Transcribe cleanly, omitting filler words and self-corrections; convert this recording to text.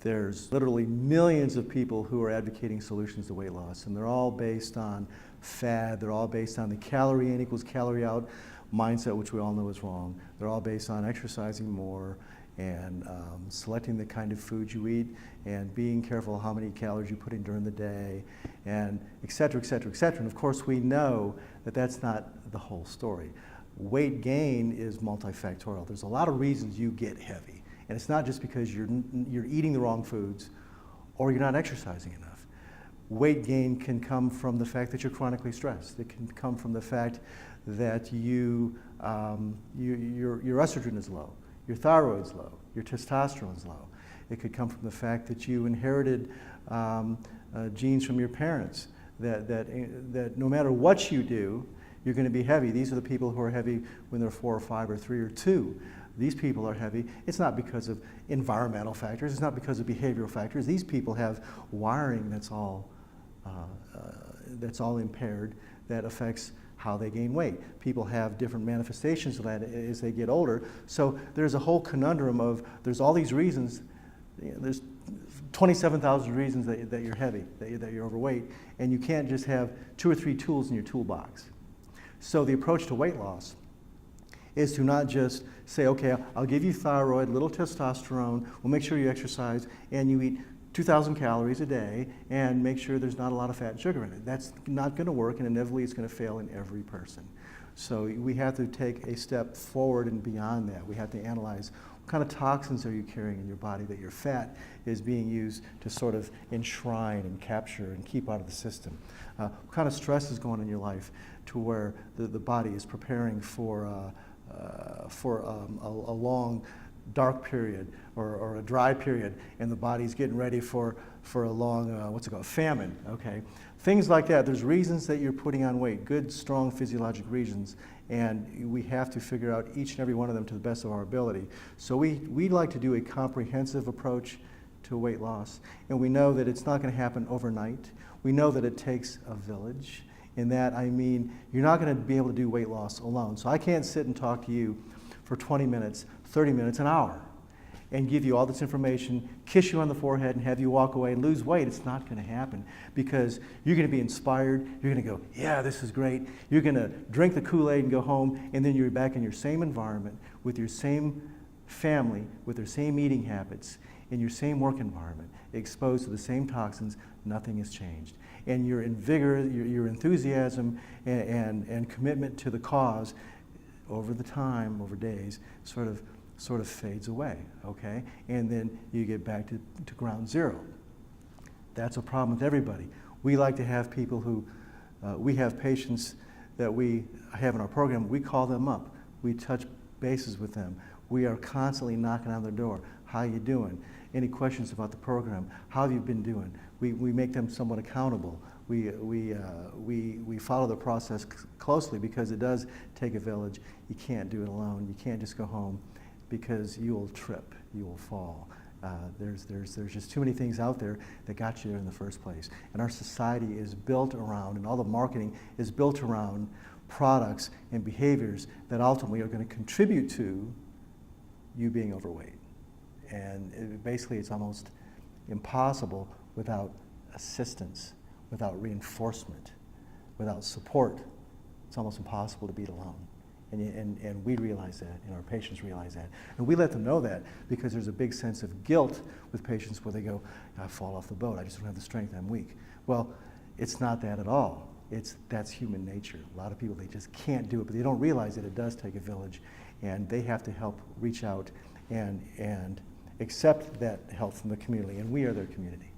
There's literally millions of people who are advocating solutions to weight loss, and they're all based on fad. They're all based on the calorie in equals calorie out mindset, which we all know is wrong. They're all based on exercising more and selecting the kind of food you eat and being careful how many calories you put in during the day, and et cetera, et cetera, et cetera. And of course, we know that that's not the whole story. Weight gain is multifactorial. There's a lot of reasons you get heavy. And it's not just because you're eating the wrong foods or you're not exercising enough. Weight gain can come from the fact that you're chronically stressed. It can come from the fact that your estrogen is low, your thyroid's low, your testosterone's low. It could come from the fact that you inherited genes from your parents that no matter what you do, you're going to be heavy. These are the people who are heavy when they're 4 or 5 or 3 or 2. These people are heavy. It's not because of environmental factors. It's not because of behavioral factors. These people have wiring that's all impaired that affects how they gain weight. People have different manifestations of that as they get older. So there's a whole conundrum of there's all these reasons. There's 27,000 reasons that you're heavy, that you're overweight, and you can't just have 2 or 3 tools in your toolbox. So the approach to weight loss is to not just say, okay, I'll give you thyroid, little testosterone, we'll make sure you exercise, and you eat 2,000 calories a day, and make sure there's not a lot of fat and sugar in it. That's not going to work, and inevitably it's going to fail in every person. So we have to take a step forward and beyond that. We have to analyze what kind of toxins are you carrying in your body that your fat is being used to sort of enshrine and capture and keep out of the system. What kind of stress is going on in your life to where the body is preparing for a long dark period or a dry period, and the body's getting ready for a long, famine, okay? Things like that. There's reasons that you're putting on weight, good, strong physiologic reasons, and we have to figure out each and every one of them to the best of our ability. So we'd like to do a comprehensive approach to weight loss, and we know that it's not going to happen overnight. We know that it takes a village. In that, I mean, you're not going to be able to do weight loss alone. So I can't sit and talk to you for 20 minutes, 30 minutes, an hour, and give you all this information, kiss you on the forehead, and have you walk away and lose weight. It's not going to happen, because you're going to be inspired. You're going to go, yeah, this is great. You're going to drink the Kool-Aid and go home, and then you're back in your same environment with your same family, with their same eating habits, in your same work environment, exposed to the same toxins. Nothing has changed. And your vigor, your enthusiasm, and commitment to the cause over the time, over days, sort of fades away, okay? And then you get back to ground zero. That's a problem with everybody. We like to have people who, we have patients that we have in our program, we call them up. We touch bases with them. We are constantly knocking on their door. How you doing? Any questions about the program? How have you been doing? We make them somewhat accountable. We follow the process closely, because it does take a village. You can't do it alone. You can't just go home, because you will trip, you will fall. There's just too many things out there that got you there in the first place. And our society is built around, and all the marketing is built around products and behaviors that ultimately are going to contribute to you being overweight. And basically it's almost impossible without assistance, without reinforcement, without support. It's almost impossible to beat alone. And we realize that, and our patients realize that. And we let them know that, because there's a big sense of guilt with patients where they go, I fall off the boat, I just don't have the strength, I'm weak. Well, it's not that at all. That's human nature. A lot of people, they just can't do it, but they don't realize that it does take a village, and they have to help reach out and accept that help from the community, and we are their community.